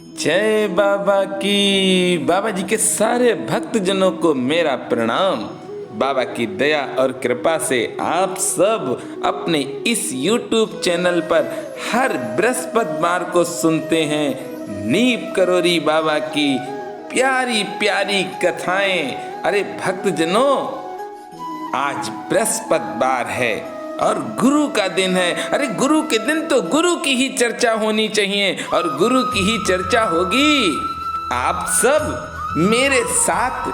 जय बाबा की। बाबा जी के सारे भक्तजनों को मेरा प्रणाम। बाबा की दया और कृपा से आप सब अपने इस YouTube चैनल पर हर बृहस्पतिवार को सुनते हैं नीम करोरी बाबा की प्यारी प्यारी कथाएं। अरे भक्तजनों, आज बृहस्पतिवार है और गुरु का दिन है। अरे गुरु के दिन तो गुरु की ही चर्चा होनी चाहिए और गुरु की ही चर्चा होगी। आप सब मेरे साथ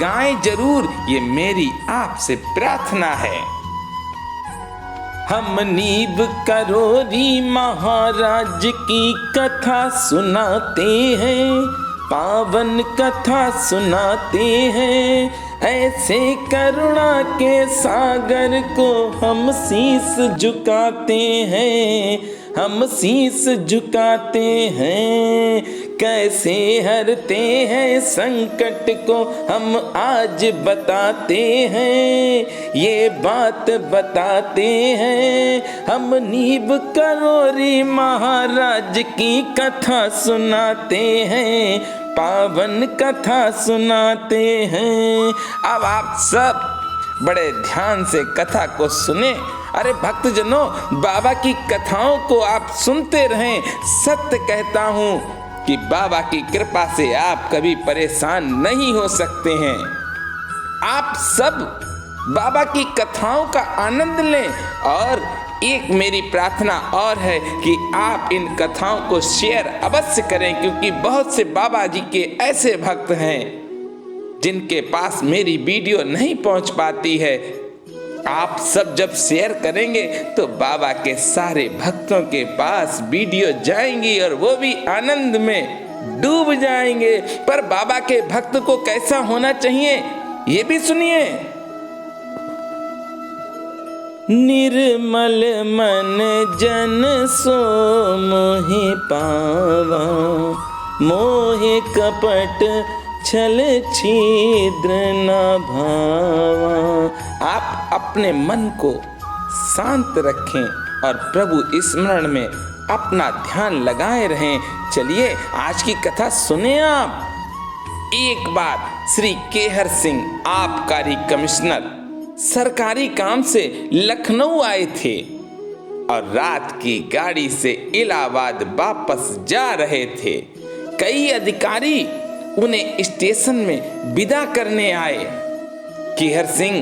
गाएं जरूर, ये मेरी आपसे प्रार्थना है। हम नीब करोरी महाराज की कथा सुनाते हैं, पावन कथा सुनाते हैं। ऐसे करुणा के सागर को हम शीस झुकाते हैं, हम शीस झुकाते हैं। कैसे हरते हैं संकट को हम आज बताते हैं, ये बात बताते हैं। हम नीब करोरी महाराज की कथा सुनाते हैं, पावन कथा सुनाते हैं। अब आप सब बड़े ध्यान से कथा को सुने। अरे भक्तजनों, बाबा की कथाओं को आप सुनते रहें। सत्य कहता हूँ कि बाबा की कृपा से आप कभी परेशान नहीं हो सकते हैं। आप सब बाबा की कथाओं का आनंद लें। और एक मेरी प्रार्थना और है कि आप इन कथाओं को शेयर अवश्य करें, क्योंकि बहुत से बाबा जी के ऐसे भक्त हैं जिनके पास मेरी वीडियो नहीं पहुंच पाती है। आप सब जब शेयर करेंगे तो बाबा के सारे भक्तों के पास वीडियो जाएंगी और वो भी आनंद में डूब जाएंगे। पर बाबा के भक्त को कैसा होना चाहिए ये भी सुनिए। निर्मल मन जन सो मोहि पावा, मोहि कपट छल छिद्र न भावा। आप अपने मन को शांत रखें और प्रभु स्मरण में अपना ध्यान लगाए रहें। चलिए आज की कथा सुने आप। एक बार श्री केहर सिंह आबकारी कमिश्नर सरकारी काम से लखनऊ आए थे और रात की गाड़ी से इलाहाबाद वापस जा रहे थे। कई अधिकारी उन्हें स्टेशन में विदा करने आए। केहर सिंह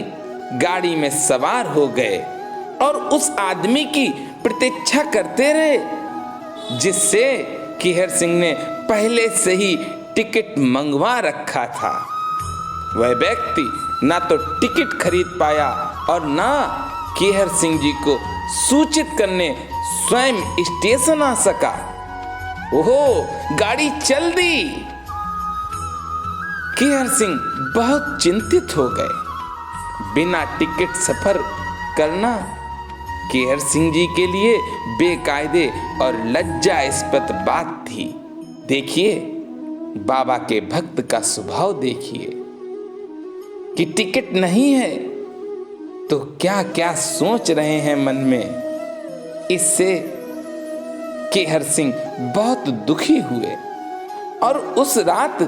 गाड़ी में सवार हो गए और उस आदमी की प्रतीक्षा करते रहे जिससे केहर सिंह ने पहले से ही टिकट मंगवा रखा था। वह व्यक्ति ना तो टिकट खरीद पाया और ना केहर सिंह जी को सूचित करने स्वयं स्टेशन आ सका। ओहो, गाड़ी चल दी। केहर सिंह बहुत चिंतित हो गए। बिना टिकट सफर करना केहर सिंह जी के लिए बेकायदे और लज्जास्पद बात थी। देखिए बाबा के भक्त का स्वभाव देखिए कि टिकट नहीं है तो क्या क्या सोच रहे हैं मन में। इससे केहर सिंह बहुत दुखी हुए और उस रात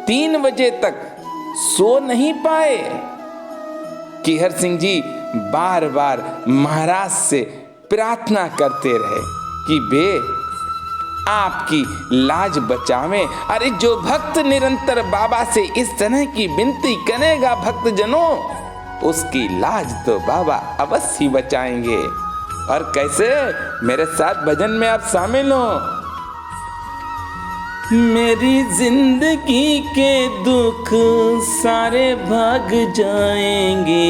3 बजे तक सो नहीं पाए। केहर सिंह जी बार बार महाराज से प्रार्थना करते रहे कि बे आपकी लाज बचावें। अरे जो भक्त निरंतर बाबा से इस तरह की विनती करेगा भक्तजनों, उसकी लाज तो बाबा अवश्य बचाएंगे। और कैसे, मेरे साथ भजन में आप शामिल हो। मेरी जिंदगी के दुख सारे भाग जाएंगे,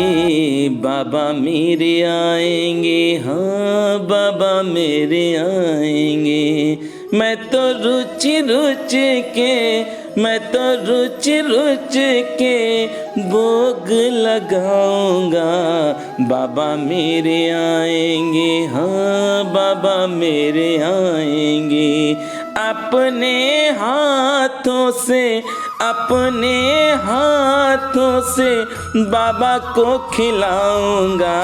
बाबा मेरे आएंगे, हाँ बाबा मेरे आएंगे। मैं तो रुचि रुचि के भोग लगाऊंगा, बाबा मेरे आएंगे, हाँ बाबा मेरे आएंगे। अपने हाथों से बाबा को खिलाऊंगा,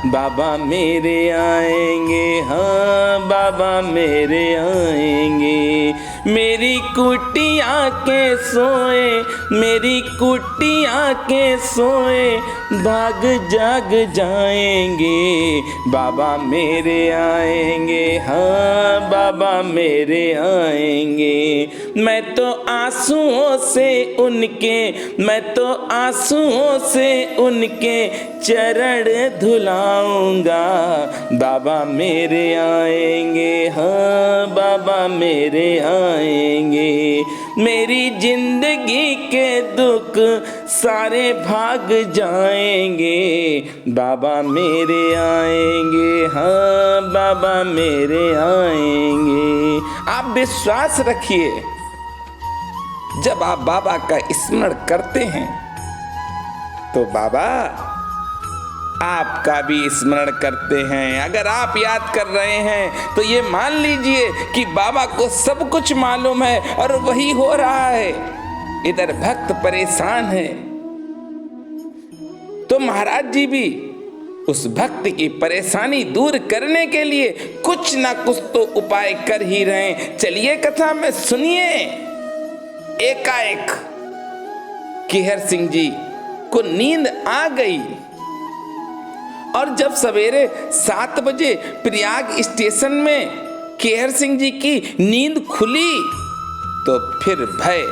बाबा मेरे आएंगे, हाँ बाबा मेरे आएंगे। मेरी कुटिया के सोए, मेरी कुटिया के सोए, भाग जाग जाएंगे, बाबा मेरे आएंगे, हाँ बाबा मेरे आएंगे। मैं तो आंसुओं से उनके, मैं तो आंसुओं से उनके चरण धुलाऊंगा, बाबा मेरे आएंगे, हाँ बाबा मेरे आएंगे। मेरी जिंदगी के दुख सारे भाग जाएंगे, बाबा मेरे आएंगे, हाँ बाबा मेरे आएंगे। आप विश्वास रखिए, जब आप बाबा का स्मरण करते हैं तो बाबा आपका भी स्मरण करते हैं। अगर आप याद कर रहे हैं तो ये मान लीजिए कि बाबा को सब कुछ मालूम है और वही हो रहा है। इधर भक्त परेशान है तो महाराज जी भी उस भक्त की परेशानी दूर करने के लिए कुछ ना कुछ तो उपाय कर ही रहे हैं। चलिए कथा में सुनिए। एकाएक केहर सिंह जी को नींद आ गई और जब सवेरे 7 बजे प्रयाग स्टेशन में केहर सिंह जी की नींद खुली तो फिर भय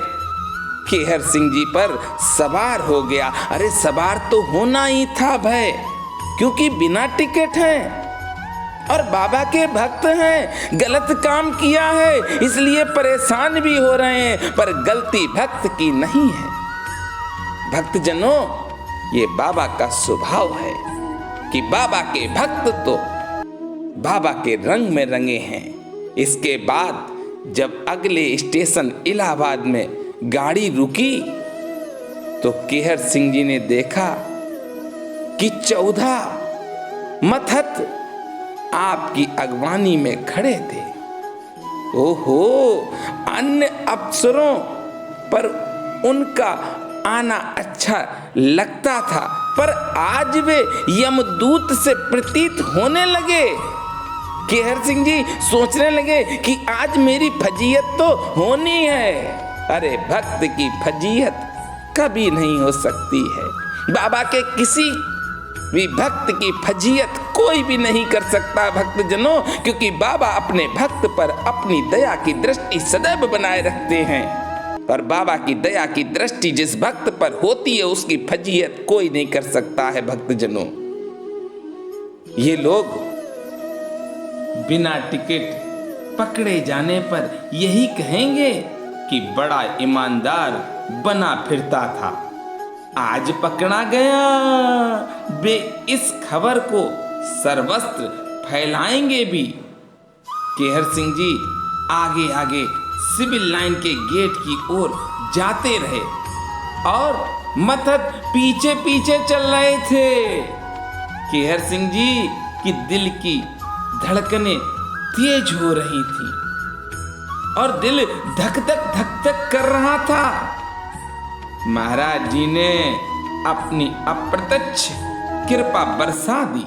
केहर सिंह जी पर सवार हो गया। अरे सवार तो होना ही था भय, क्योंकि बिना टिकट है और बाबा के भक्त हैं, गलत काम किया है इसलिए परेशान भी हो रहे हैं, पर गलती भक्त की नहीं है। भक्तजनों, ये बाबा का स्वभाव है कि बाबा के भक्त तो बाबा के रंग में रंगे हैं। इसके बाद जब अगले स्टेशन इलाहाबाद में गाड़ी रुकी तो केहर सिंह जी ने देखा कि 14 मथत आपकी अगवानी में खड़े थे। ओहो, अन्य अफसरों पर उनका आना अच्छा लगता था, पर आज वे यमदूत से प्रतीत होने लगे। केहर सिंह जी सोचने लगे कि आज मेरी फजीयत तो होनी है। अरे भक्त की फजीयत कभी नहीं हो सकती है। बाबा के किसी भी भक्त की फजीयत कोई भी नहीं कर सकता भक्तजनों, क्योंकि बाबा अपने भक्त पर अपनी दया की दृष्टि सदैव बनाए रखते हैं। और बाबा की दया की दृष्टि जिस भक्त पर होती है उसकी फजीयत कोई नहीं कर सकता है। भक्तजनों, ये लोग बिना टिकट पकड़े जाने पर यही कहेंगे कि बड़ा ईमानदार बना फिरता था, आज पकड़ा गया। वे इस खबर को सर्वत्र फैलाएंगे भी। केहर सिंह जी आगे आगे सिविल लाइन के गेट की ओर जाते रहे और मथत पीछे पीछे चल रहे थे। केहर सिंह जी की दिल की धड़कनें तेज हो रही थी और दिल धक धक कर रहा था। महाराज जी ने अपनी अप्रत्यक्ष कृपा बरसा दी।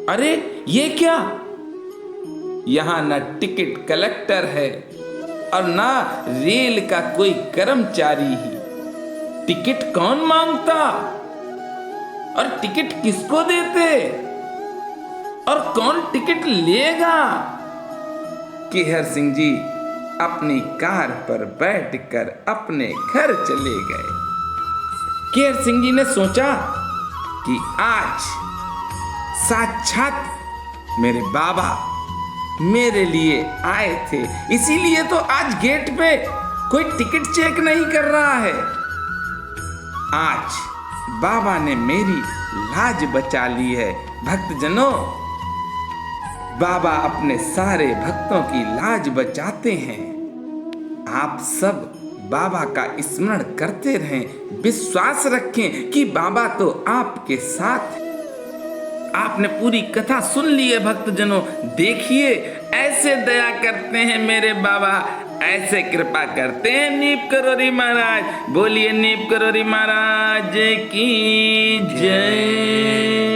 अरे ये क्या, यहां न टिकट कलेक्टर है और ना रेल का कोई कर्मचारी ही। टिकट कौन मांगता और टिकट किसको देते और कौन टिकट लेगा? केहर सिंह जी अपनी कार पर बैठकर अपने घर चले गए। केहर सिंह जी ने सोचा कि आज साक्षात मेरे बाबा मेरे लिए आए थे, इसीलिए तो आज गेट पे कोई टिकट चेक नहीं कर रहा है। आज बाबा ने मेरी लाज बचा ली है। भक्तजनों, बाबा अपने सारे भक्तों की लाज बचाते हैं। आप सब बाबा का स्मरण करते रहें, विश्वास रखें कि बाबा तो आपके साथ है। आपने पूरी कथा सुन ली है भक्तजनों, देखिए ऐसे दया करते हैं मेरे बाबा, ऐसे कृपा करते हैं। नीप करोरी महाराज, बोलिए नीप करोरी महाराज की जय।